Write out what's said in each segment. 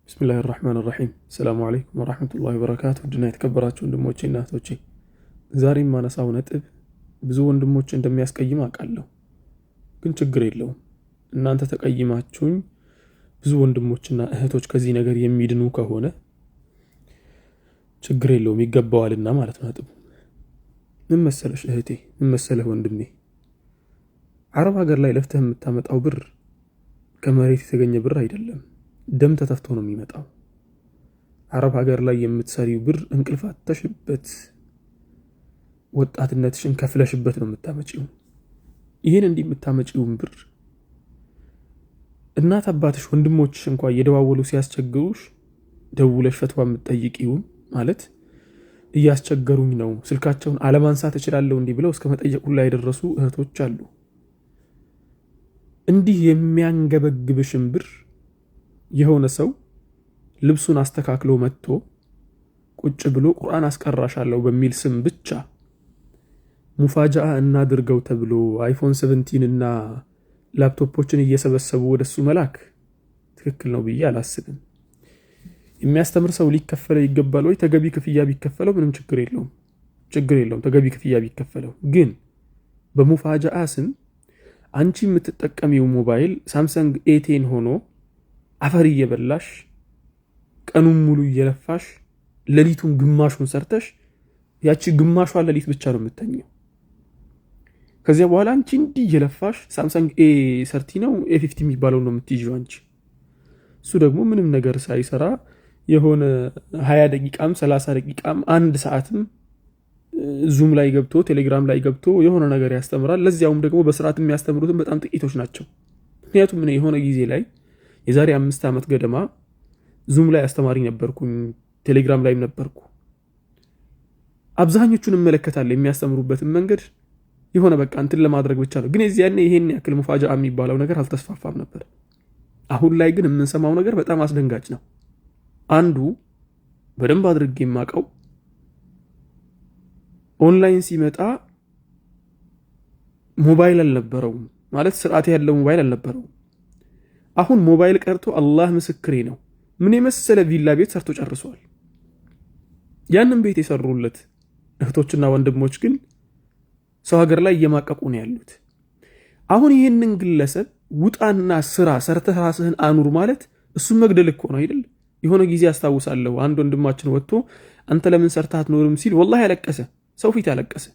بسم الله الرحمن الرحيم السلام عليكم ورحمة الله وبركاته دنا يتكبراتችሁ ወንድሞቼ እና እህቶቼ ዛሬም ማነሳው ነጥብ ብዙ ወንድሞች እንደሚያስቀይም አውቃለሁ ግን ችግር የለውም እናንተ ተቀይማችሁኝ ብዙ ወንድሞችና እህቶች ከዚህ ነገር የሚድኑ ከሆነ ችግር የለውም ይገባዋልና ማለት ነው ምን መሰለሽ እህቴ ምን መሰለህ ወንድሜ አረብ ሀገር ላይ ለፍተህ የምታመጣው ብር ከመሬት የተገኘ ብር አይደለም ደም ተተፍቶ ነው የሚመጣው አረብ ሀገር ላይ የምትሰሪው ብር እንቅልፋት ተሽበት ወጣትነትሽን ከፍለሽበት ነው የምታመጪው ይሄን እንዲህ የምታመጪውን ብር እናት አባትሽ ወንድሞችሽ እንኳን እየደዋወሉ ሲያስቸግሩሽ ደውለሽ ፈትዋ የምትጠይቂው ማለት እያስቸገሩኝ ነው ስልካቸውን አለማንሳት እችላለሁ እንዲህ ብለው እስከ መጠየቁ ላይ ያደረሱ እህቶች አሉ እንዲህ የሚያንገበግብሽን ብር የሆነ ሰው ልብሱን አስተካክሎ መጥቶ ቁጭ ብሎ ቁርአን አስቀራሻለሁ በሚል ስም ብቻ ሙፋጃአ እናድርገው ተብሎ አይፎን 17 እና ላፕቶፖችን እየሰበሰቡ ወደሱ መላክ ትክክል ነው ብዬ አላስብም የሚያስተምር ሰው ሊከፈለው ይገባል ወይ ተገቢ ክፍያ ቢከፈለው ምንም ችግር የለውም ተገቢ ክፍያ ቢከፈለው ግን በሙፋጃአ ስም አንቺ የምትጠቀሚው ሞባይል ሳምሰንግ A10 ሆኖ አፈር እየበላሽ ቀኑን ሙሉ እየለፋሽ ለሊቱን ግማሹን ሰርተሽ ያቺ ግማሿ ለሊት ብቻ ነው የምትተኛው ከዚያ በኋላ አንቺ እንዲህ እየለፋሽ ሳምሰንግ A30 ነው A50 የሚባለው ነው የምትይዥው አንቺ እሱ ደግሞ ምንም ነገር ሳይሰራ የሆነ 20 ደቂቃም 30 ደቂቃም አንድ ሰዓትም ዙም ላይ ገብቶ ቴሌግራም ላይ ገብቶ የሆነ ነገር ያስተምራል ለዚያውም ደግሞ በስርዓት የሚያስተምሩትን በጣም ጥቂቶች ናቸው ምክንያቱም እኔ የሆነ ጊዜ ላይ የዛሬ 5 ዓመት ገደማ ዙም ላይ አስተማሪ ነበርኩኝ ቴሌግራም ላይም ነበርኩ አብዛኞቹን እመለከታለሁ የሚያስተምሩበትን መንገድ የሆነ በቃ እንትን ለማድረግ ብቻ ነው ግን እዚህ ያኔ ይሄን ያክል ሙፋጃአ የሚባለው ነገር አልተስፋፋም ነበር አሁን ላይ ግን የምንሰማው ነገር በጣም አስደንጋጭ ነው አንዱ በደንብ አድርጌ የማውቀው ኦንላይን ሲመጣ ሞባይል አልነበረውም ማለት ስርዓት ያለው ሞባይል አልነበረውም አሁን ሞባይል ቀርቶ አላህ ምስክሬ ነው ምን የመሰለ ቪላ ቤት ሰርቶ ጨርሷል ያንን ቤት የሰሩለት እህቶችና ወንድሞች ግን ሰው ሀገር ላይ እየማቀቁ ነው ያሉት አሁን ይሄንን ግለሰብ ውጣና ስራ ሰርተህ ራስህን አኑር ማለት እሱን መግደል እኮ ነው አይደል የሆነ ጊዜ አስታውሳለሁ አንድ ወንድማችን ወጥቶ አንተ ለምን ሰርተህ አትኖርም ሲል ወላሂ ያለቀሰ ሰው ፊት ያለቀሰ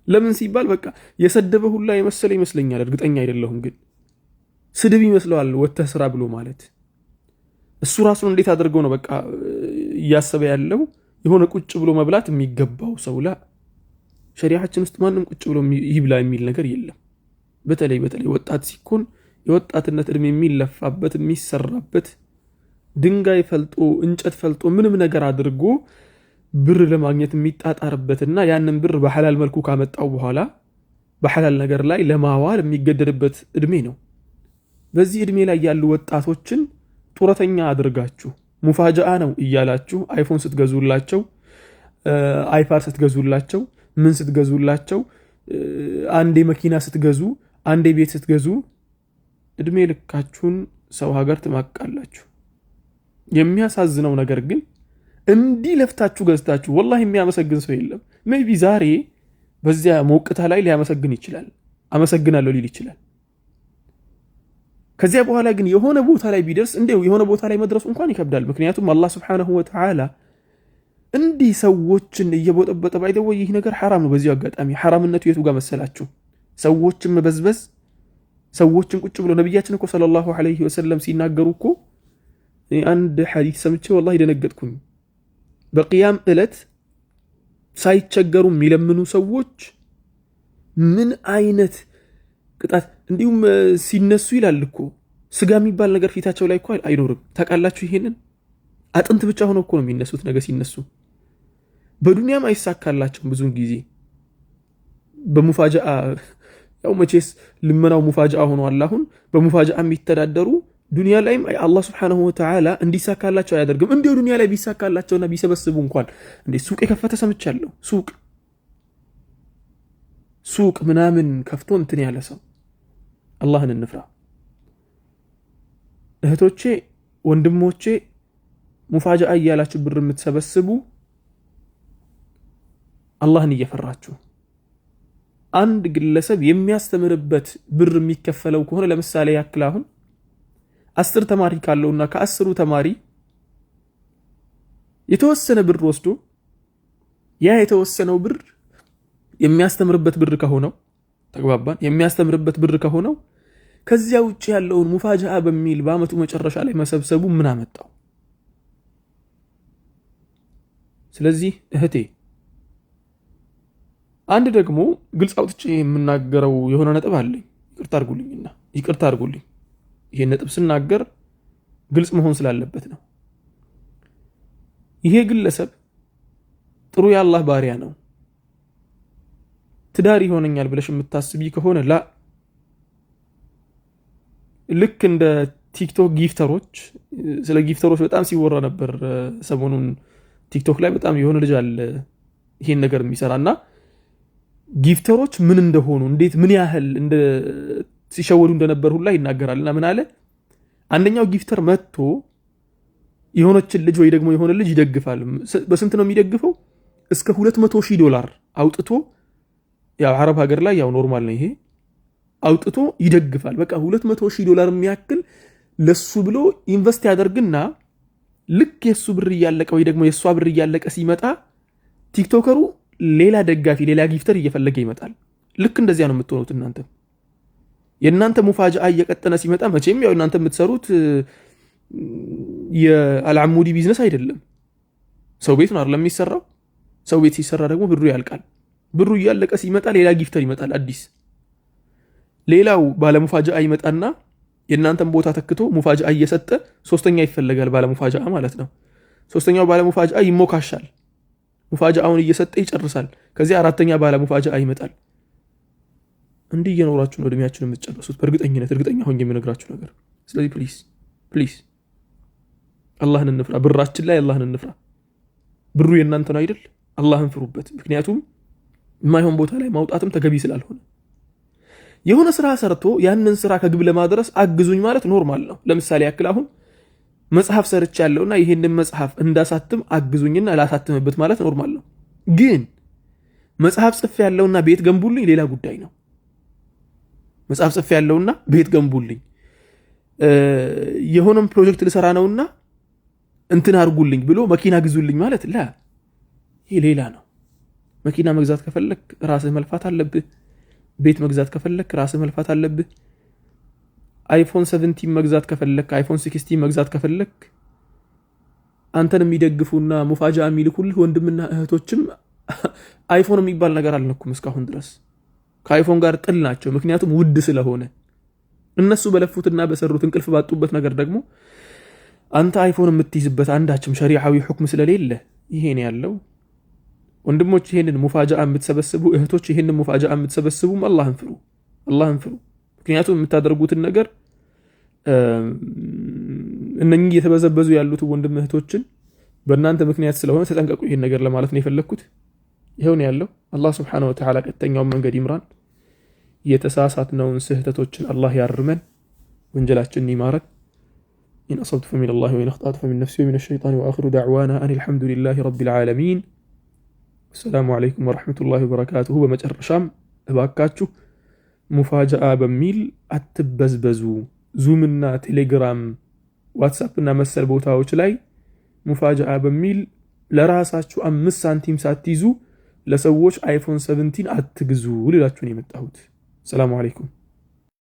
ለምን ሲባል በቃ የሰደበ ሁላ የመሰለ ይመስለኛል እርግጠኛ አይደለሁም ግን ስድብ ይመስለዋል ወጥተህ ስራ ብሎ ማለት እሱ ራሱን እንዴት አድርገው ነው በቃ እያሰበ ያለው የሆነ ቁጭ ብሎ መብላት የሚገባው ሰው ላ ሸሪዓችን ውስጥ ማንም ቁጭ ብሎ ይብላ የሚል ነገር የለም በተለይ ወጣት ሲኮን የወጣትነት እድሜ የሚለፋበት የሚሰራበት ድንጋይ ፈልጦ እንጨት ፈልጦ ምንም ነገር አድርጎ ብር ለማግኘት የሚጣጣርበትና ያንን ብር በሐላል መልኩ ካመጣው በኋላ በሐላል ነገር ላይ ለማዋል የሚገደድበት እድሜ ነው በዚህ እድሜ ላይ ያሉ ወጣቶችን ጡረተኛ አድርጋችሁ ሙፋጃአ ነው እያላችሁ አይፎን ስትገዙላቸው አይፓድ ስትገዙላቸው ምን ስትገዙላቸው አንዴ መኪና ስትገዙ አንዴ ቤት ስትገዙ እድሜ ልካችሁን ሰው ሀገር ትማቃላችሁ የሚያሳዝነው ነገር ግን እንዲህ ለፍታችሁ ገዝታችሁ ወላሂ የሚያመሰግን ሰው የለም ሜይቢ ዛሬ በዚያ ሞቅታ ላይ ሊያመሰግን ይችላል አመሰግናለሁ ሊል ይችላል ከዚያ በኋላ ግን የሆነ ቦታ ላይ ቢደርስ እንደው የሆነ ቦታ ላይ መድረሱ እንኳን ይከብዳል ምክንያቱም አላህ Subhanahu Wa Ta'ala እንዲህ ሰዎችን እየቦጠበጠ ባይደው ይህ ነገር حرام ነው በዚህ አጋጣሚ حرامነቱ የቱ ጋር መሰላችሁ ሰዎችን መበዝበዝ ሰዎችን ቁጭ ብሎ ነብያችን እኮ ሰለላሁ ዐለይሂ ወሰለም ሲናገሩ እኮ አንድ ሐዲስ ሰምቼ ወላሂ ደነገጥኩኝ በቂያም እለት ሳይቸገሩ የሚለምኑ ሰዎች ምን አይነት ቅጣት እንዲሁም ሲነሱ ይላል እኮ ስጋ የሚባል ነገር ፊታቸው ላይ እኮ አይኖርም ታውቃላችሁ ይሄንን አጥንት ብቻ ሆኖ እኮ ነው የሚነሱት ነገር ሲነሱ በዱንያም አይሳካላቸውም ብዙን ጊዜ በሙፋጃአ ያው መቼስ ልመናው ሙፋጃአ ሆኗል አሁን በሙፋጃአ የሚተዳደሩ ዱንያ ላይም አላህ Subhanahu Wa Ta'ala እንዲሳካላቸው አያደርግም እንዴው ዱንያ ላይ ቢሳካላቸውና ቢሰበስቡ እንኳን እንዴ ሱቅ የከፈተ ሰምቻለሁ ሱቅ ምናምን ከፍቶ እንትን ያለ ሰው አላህን እንፍራ እህቶቼ ወንድሞቼ ሙፋጃአ እያላችሁ ብር የምትሰበስቡ አላህን እየፈራችሁ አንድ ግለሰብ የሚያስተምርበት ብር የሚከፈለው ከሆነ ለምሳሌ ያክል አሁን 10 ተማሪ ካለውና ከ10ሩ ተማሪ የተወሰነ ብር ወስዶ ያ የተወሰነው ብር የሚያስተምርበት ብር ከሆነው ተግባባን የሚያስተምርበት ብር ከሆነው ከዚያ ውጪ ያለውን ሙፋጃአ በሚል በአመቱ መጨረሻ ላይ መሰብሰቡ ምን አመጣው? ስለዚህ እህቴ አንድ ደግሞ ግልጽ አውጥቼ የምናገረው የሆነ ነጥብ አለኝ። ይቅርታ አድርጉልኝ። ይሄን ነጥብ ስናገር ግልጽ መሆን ስላለበት ነው። ይሄ ግለሰብ ጥሩ የአላህ ባሪያ ነው፣ ትዳር ይሆነኛል ብለሽ የምታስቢ ከሆነ ላ ልክ እንደ ቲክቶክ ጊፍተሮች፣ ስለ ጊፍተሮች በጣም ሲወራ ነበር ሰሞኑን ቲክቶክ ላይ በጣም የሆነ ልጅ አለ ይሄን ነገር የሚሰራና ጊፍተሮች ምን እንደሆኑ እንዴት ምን ያህል ሲሸወዱ እንደነበር ሁላ ይናገራልና ምን አለ አንደኛው ጊፍተር መጥቶ የሆነችን ልጅ ወይ ደግሞ የሆነ ልጅ ይደግፋል። በስንት ነው የሚደግፈው? እስከ $200,000 አውጥቶ ያው አረብ ሀገር ላይ ያው ኖርማል ነው ይሄ አውጥቶ ይደግፋል። በቃ $200,000 የሚያክል ለሱ ብሎ ኢንቨስት ያደርግና ልክ የሱ ብር እያለቀ ወይ ደግሞ የሷ ብር እያለቀ ሲመጣ ቲክቶከሩ ሌላ ደጋፊ ሌላ ጊፍተር እየፈለገ ይመጣል። ልክ እንደዚያ ነው የምትሆኑት እናንተ። የእናንተ ሙፋጃአ እየቀጠነ ሲመጣ መቼም ያው እናንተ የምትሰሩት የአልዓሙዲ ቢዝነስ አይደለም፣ ሰው ቤት ነው አይደለም የሚሰራው። ሰው ቤት ሲሰራ ደግሞ ብሩ ያልቃል። ብሩ እያለቀ ሲመጣ ሌላ ጊፍተር ይመጣል አዲስ። ሌላው ባለ ሙፋጃአ ይመጣና የእናንተን ቦታ ተክቶ ሙፋጃአ እየሰጠ ሶስተኛ ይፈልጋል፣ ባለ ሙፋጃአ ማለት ነው። ሶስተኛው ባለ ሙፋጃአ ይሞካሻል፣ ሙፋጃአውን እየሰጠ ይጨርሳል። ከዚህ አራተኛ ባለ ሙፋጃአ ይመጣል። እንዲህ እየኖራችሁ ነው እድሜያችሁን የምትጨርሱት በእርግጠኝነት እርግጠኛ ሆኜ የምነግራችሁ ነገር። ስለዚህ ፕሊዝ አላህን እንፍራ፣ ብራችን ላይ አላህን እንፍራ። ብሩ የእናንተ ነው አይደል? አላህን ፍሩበት። ምክንያቱም የማይሆን ቦታ ላይ ማውጣትም ተገቢ ስላልሆነ የሆነ ስራ ሰርቶ ያንን ስራ ከግብ ለማድረስ አግዙኝ ማለት ኖርማል ነው። ለምሳሌ ያክል አሁን መጽሐፍ ሰርቻ ያለውና ይሄንን መጽሐፍ እንዳሳትም አግዙኝና ላሳትምበት ማለት ኖርማል ነው። ግን መጽሐፍ ጽፌ ያለውና ቤት ገንቡልኝ ሌላ ጉዳይ ነው። መጽሐፍ ጽፌ ያለውና ቤት ገንቡልኝ የሆነም ፕሮጀክት ልሰራ ነውና እንትን አርጉልኝ ብሎ መኪና ግዙልኝ ማለት ላ ይሄ ሌላ ነው። መኪና መግዛት ከፈለክ ራስህ መልፋት አለብህ። ቤት መግዛት ከፈለክ ራስህ መልፋት አለብህ። አይፎን 17 መግዛት ከፈለክ አይፎን 16 መግዛት ከፈለክ አንተን የሚደግፉና ሙፋጃአ የሚልኩልህ ወንድምና እህቶችም አይፎን የሚባል ነገር አልነኩም እስካሁን ድረስ። ከአይፎን ጋር ጥል ናቸው፣ ምክንያቱም ውድ ስለሆነ። እነሱ በለፉትና በሰሩት እንቅልፍ ባጡበት ነገር ደግሞ አንተ አይፎን የምትይዝበት አንዳችም ሸሪዓዊ ሁክም ስለሌለ ይሄን ያለው። ወንድሞች ይሄንን ሙፋጃአ የምትሰበስቡ እህቶች ይሄንን ሙፋጃአ የምትሰበስቡም አላህን ፍሩ። ምክንያቱም የምታደርጉትን ነገር እነኚህ እየተበዘበዙ ያሉት ወንድም እህቶችን በእናንተ ምክንያት ስለሆነ ተጠንቀቁ። ይሄን ነገር ለማለት ነው የፈለኩት። ይሄውን ያለው አላህ Subhanahu Wa Ta'ala ቀጥተኛውን መንገድ ይምራን። የተሳሳትነውን ስህተቶችን አላህ ያርመን፣ ወንጀላችንን ይማረን። إن أصبت فمن الله وإن أخطأت فمن نفسي ومن الشيطان وآخر دعوانا أن الحمد لله رب العالمين. السلام عليكم ورحمة الله وبركاته. በመጨረሻም እባካችሁ ሙፋጃአ በሚል አትበዝበዙ። ዙምና ቴሌግራም ዋትስአፕና መሰል ቦታዎች ላይ ሙፋጃአ በሚል ለራሳችሁ 5 ሳንቲም ሳትይዙ ለሰዎች አይፎን 17 አትግዙ ልላችሁ ነው የመጣሁት። ሰላም አለይኩም።